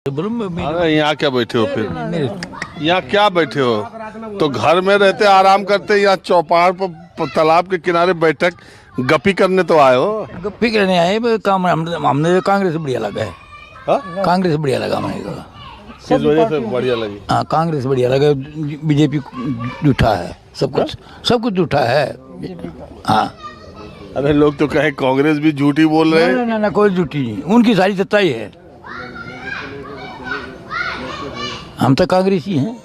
अरे यहाँ क्या बैठे हो फिर? यहाँ क्या बैठे हो? तो घर में रहते आराम करते, यहाँ चौपाड़ पर तालाब के किनारे बैठक गप्पी करने तो आए हो? गप्पी करने आए, काम हमने कांग्रेस बढ़िया लगा है। कांग्रेस बढ़िया लगा हमारे को। किस वजह से बढ़िया लगी? हाँ, कांग्रेस बढ़िया लगा। बीजेपी झूठा है, सब कुछ झूठा है। हाँ, अरे लोग तो कहे कांग्रेस भी झूठी बोल रहे हैं। ना कोई झूठी नहीं, उनकी सारी सच्चाई है। हम तो कांग्रेसी हैं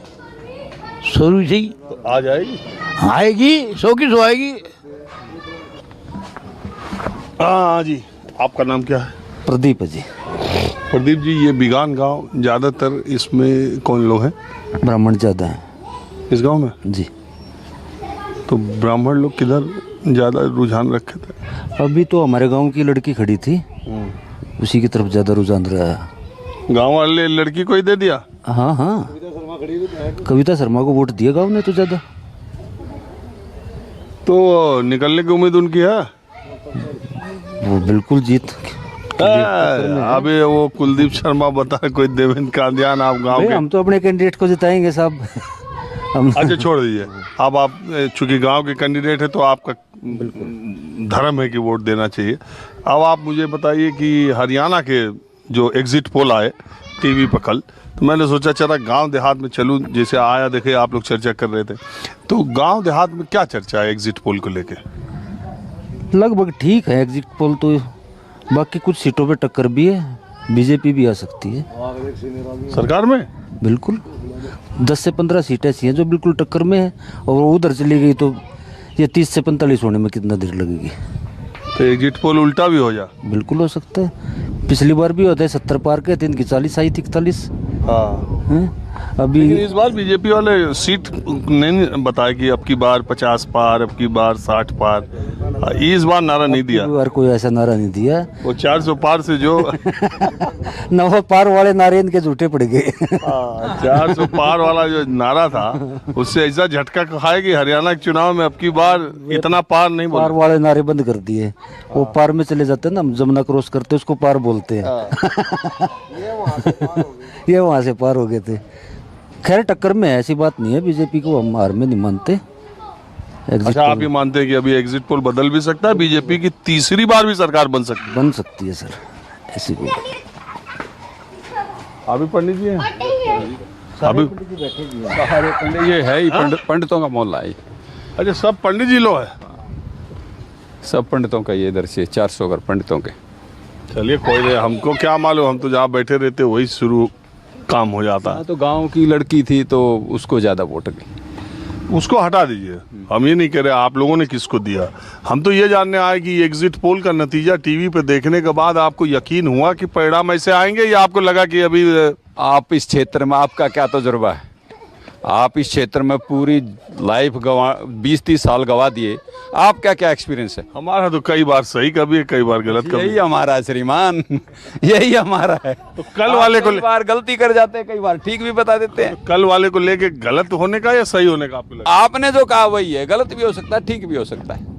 शुरू से ही। तो आ जाएगी? आएगी, 100 की 100 आएगी। हाँ जी, आपका नाम क्या है? प्रदीप जी। प्रदीप जी, ये बिगान गांव ज़्यादातर इसमें कौन लोग हैं? ब्राह्मण ज़्यादा है इस गांव में जी। तो ब्राह्मण लोग किधर ज़्यादा रुझान रखे थे? अभी तो हमारे गांव की लड़की खड़ी थी, उसी की तरफ ज़्यादा रुझान रहा है। गांव वाले लड़की को ही दे दिया? हाँ हाँ, कविता शर्मा को वोट दिया गांव ने तो ज़्यादा। तो निकलने की उम्मीद उनकी है? वो बिल्कुल जीत। अभी वो कुलदीप शर्मा बता, कोई देवेंद्र कांदियान, आप गांव के? हम तो अपने कैंडिडेट को जिताएंगे साहब। अच्छा छोड़ दीजिए, अब आप चूंकि गांव के कैंडिडेट है तो आपका धर्म है कि वोट देना चाहिए। अब आप मुझे बताइए कि हरियाणा के जो एग्जिट पोल आए टीवी पर कल, तो मैंने सोचा चला गांव देहात में चलूं, जैसे आया देखे आप लोग चर्चा कर रहे थे, तो गांव देहात में क्या चर्चा है एग्जिट पोल को लेके? लगभग ठीक है एग्जिट पोल तो, बाकी कुछ सीटों पे टक्कर भी है, बीजेपी भी आ सकती है सरकार में। बिल्कुल 10 से 15 सीटें ऐसी हैं जो बिल्कुल टक्कर में है, और वो उधर चली गई तो ये 30 से 45 होने में कितना देर लगेगी? तो एग्जिट पोल उल्टा भी हो जा? बिल्कुल हो सकता है, पिछली बार भी होता है 70 पार के थे, इनकी 40 आई थी, 41। हाँ, अभी इस बार बीजेपी वाले सीट नहीं बताया कि अब की बार 50 पार, अब की बार 60 पार, इस बार नारा नहीं दिया। बार कोई ऐसा नारा नहीं दिया। वो 400 पार से जो 9 पार वाले नारे इनके झूठे पड़ गए। 400 पार वाला जो नारा था, उससे ऐसा झटका खाया कि हरियाणा के चुनाव में अब की बार इतना पार नहीं पार बोला। वाले नारे बंद कर दिए। वो पार में चले जाते हैं ना, हम जमुना क्रॉस करते उसको पार बोलते हैं। ये वहाँ से पार हो गए थे। खैर टक्कर में है, ऐसी बात नहीं है, बीजेपी को हम हार में नहीं मानते। अच्छा, आप ये मानते हैं कि अभी एग्जिट पोल बदल भी सकता है, बीजेपी की तीसरी बार भी सरकार बन सकती है? सर ऐसी कोई अभी पंडित जी हैं? अभी सारे पंडित ये है ही, पंडितों का मोहल्ला है। अच्छा, सब पंडित जी लोग हैं? सब पंडितों का ये इधर से 400 घर पंडितों के। चलिए कोई नहीं, हमको क्या मालूम, हम तो जहाँ बैठे रहते वही शुरू काम हो जाता है। तो गांव की लड़की थी तो उसको ज़्यादा वोट गई। उसको हटा दीजिए, हम ये नहीं कह रहे आप लोगों ने किसको दिया। हम तो ये जानने आए कि एग्जिट पोल का नतीजा टीवी पे देखने के बाद आपको यकीन हुआ कि परिणाम ऐसे आएंगे, या आपको लगा कि अभी आप इस क्षेत्र में, आपका क्या तजुर्बा है? आप इस क्षेत्र में पूरी लाइफ 20-30 साल गवा दिए, आपका क्या एक्सपीरियंस है? हमारा तो कई बार सही कभी है, कई बार गलत कभी। यही हमारा है श्रीमान, यही हमारा है। तो कल वाले को कई बार गलती कर जाते हैं, कई बार ठीक भी बता देते हैं। कल वाले को लेके गलत होने का या सही होने का आपको लगा? आपने जो कहा वही है, गलत भी हो सकता है, ठीक भी हो सकता है।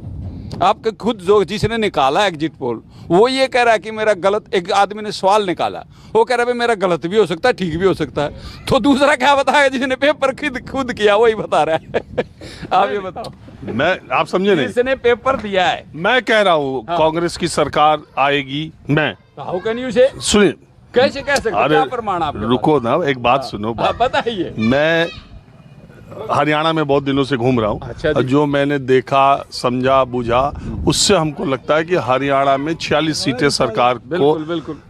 आपके खुद जो जिसने निकाला एग्जिट पोल, वो ये कह रहा है कि मेरा गलत, एक आदमी ने सवाल निकाला, वो कह रहा है मेरा गलत भी हो सकता है, ठीक भी हो सकता है। तो दूसरा क्या बताएगा? जिसने पेपर खुद किया वही बता रहा है। आप ये बताओ। आप समझे नहीं? जिसने पेपर दिया है। मैं कह रहा हूँ कांग्रेस की सरकार आएगी। मैं हाउ कैन यू से? सुनिए, कैसे कह सकते? क्या प्रमाण आप? रुको ना, एक बात सुनो। बताइए। मैं हरियाणा में बहुत दिनों से घूम रहा हूँ। अच्छा, जो मैंने देखा, समझा, बुझा, उससे हमको लगता है कि हरियाणा में 46 सीटें सरकार को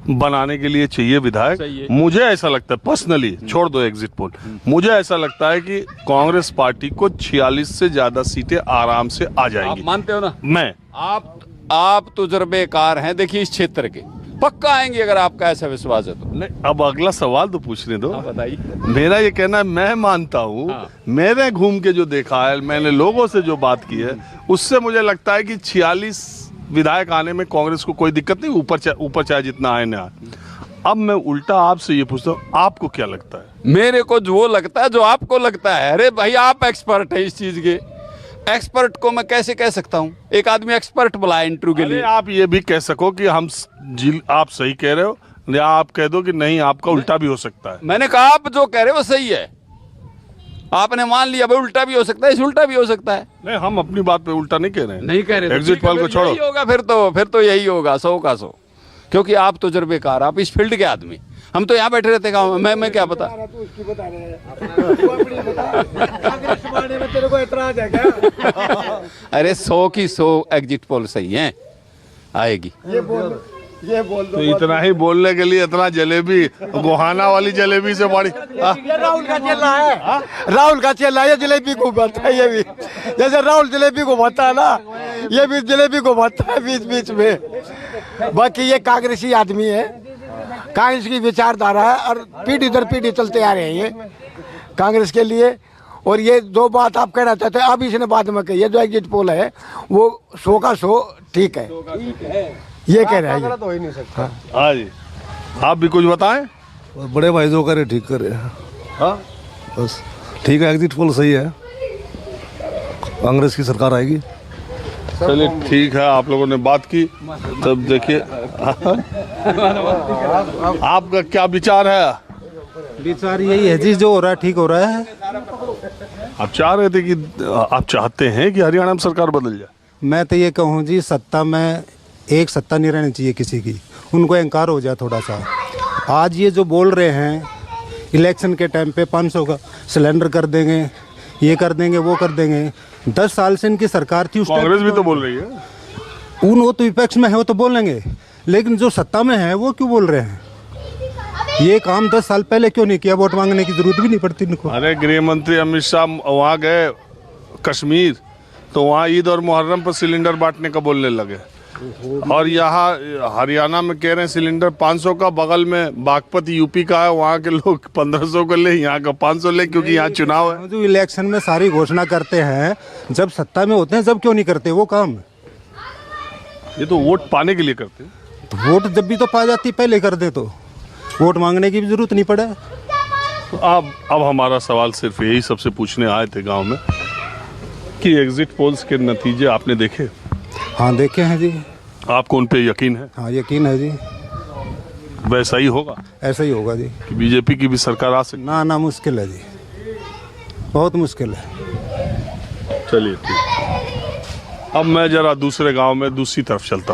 बनाने के लिए चाहिए विधायक। मुझे ऐसा लगता है पर्सनली, छोड़ दो एग्जिट पोल, मुझे ऐसा लगता है कि कांग्रेस पार्टी को 46 से ज्यादा सीटें आराम से आ जाएंगी। आप मानते हो ना? मैं आप तजुर्बेकार हैं, देखिए इस क्षेत्र के, पक्का आएंगे अगर आपका ऐसा विश्वास है तो। नहीं, अब अगला सवाल तो पूछने दो। बताइए। मेरा ये कहना है, मैं मानता हूँ, मैंने घूम के जो देखा है, मैंने लोगों से जो बात की है, उससे मुझे लगता है कि 46 विधायक आने में कांग्रेस को कोई दिक्कत नहीं, ऊपर चाहे जितना आए ना आए। अब मैं उल्टा आपसे ये पूछता हूँ, आपको क्या लगता है? मेरे को जो लगता है, जो आपको लगता है। अरे भाई, आप एक्सपर्ट है इस चीज के, एक्सपर्ट को मैं कैसे कह सकता हूँ? एक आदमी एक्सपर्ट बुलाया इंटरव्यू के लिए। आप ये भी कह सको कि आप सही कह रहे हो, या आप कह दो कि नहीं आपका उल्टा भी हो सकता है। मैंने कहा आप जो कह रहे हो वो सही है, आपने मान लिया भाई उल्टा भी हो सकता है, इस उल्टा भी हो सकता है। नहीं, हम अपनी बात पे उल्टा नहीं कह रहे हैं। नहीं कह रहे, एग्जिट पोल को छोड़ो। यही होगा फिर तो यही होगा 100 का 100, क्योंकि आप तो तजुर्बेकार, आप इस फील्ड के आदमी, हम तो यहाँ बैठे रहते गाँव में, मैं क्या पता। तेरे को एतराज है क्या? अरे 100 की 100 एग्जिट पोल सही है, आएगी। ये बोल तो इतना ही बोलने के लिए इतना जलेबी, गोहाना वाली जलेबी से बड़ी। ये राहुल का चेला है, राहुल का चेला है, ये जलेबी को भाता है। ये भी जैसे राहुल जलेबी को भाता है ना, ये भी जलेबी को भाता है बीच बीच में। बाकी ये कांग्रेसी आदमी है, कांग्रेस की विचारधारा है और पीढ़ी दर पीढ़ी चलते आ रहे हैं ये कांग्रेस के लिए। और ये दो बात आप कहना चाहते हैं, अब इसने बाद में कही है, जो एग्जिट पोल है वो 100 का 100 ठीक है, ये कह रहे हैं। तो हो ही नहीं सकता। हाँ जी, आप भी कुछ बताएं। बड़े भाई जो करे ठीक करे। हाँ, बस ठीक है, एग्जिट पोल सही है, कांग्रेस की सरकार आएगी। चलिए ठीक है, आप लोगों ने बात की, तब देखिए आपका क्या विचार है। विचार यही है जी, जो हो रहा है ठीक हो रहा है। आप चाह रहे थे कि आप चाहते हैं कि हरियाणा में सरकार बदल जाए। मैं तो ये कहूँ जी, सत्ता में एक सत्ता नहीं रहनी चाहिए किसी की, उनको अहंकार हो जाए थोड़ा सा। आज ये जो बोल रहे हैं इलेक्शन के टाइम पे 500 का सिलेंडर कर देंगे, ये कर देंगे, वो कर देंगे, 10 साल से इनकी सरकार थी, उस कांग्रेस भी तो बोल रही है। वो तो विपक्ष में है, वो तो बोलेंगे, लेकिन जो सत्ता में है वो क्यों बोल रहे हैं? ये काम 10 साल पहले क्यों नहीं किया? वोट मांगने की जरूरत भी नहीं पड़ती इनको। अरे गृह मंत्री अमित शाह वहाँ गए कश्मीर, तो वहाँ ईद और मुहर्रम पर सिलेंडर बांटने का बोलने लगे, और यहाँ हरियाणा में कह रहे हैं सिलेंडर 500 का, बगल में बागपत यूपी का है, वहाँ के लोग 1500 का ले, यहाँ का 500 ले, क्योंकि यहाँ चुनाव है। जो इलेक्शन में सारी घोषणा करते हैं, जब सत्ता में होते हैं जब क्यों नहीं करते वो काम? ये तो वोट पाने के लिए करते हैं। तो वोट जब भी तो पा जाती, पहले कर दे तो वोट मांगने की भी जरूरत नहीं पड़े। तो अब हमारा सवाल सिर्फ यही सबसे पूछने आए थे गांव में कि एग्जिट पोल्स के नतीजे आपने देखे? हाँ देखे हैं जी। आपको उन पे यकीन है? हाँ यकीन है जी, वैसा ही होगा ऐसा ही होगा जी। कि बीजेपी की भी सरकार आ सकती? ना मुश्किल है जी, बहुत मुश्किल है। चलिए ठीक। अब मैं जरा दूसरे गांव में दूसरी तरफ चलता हूँ।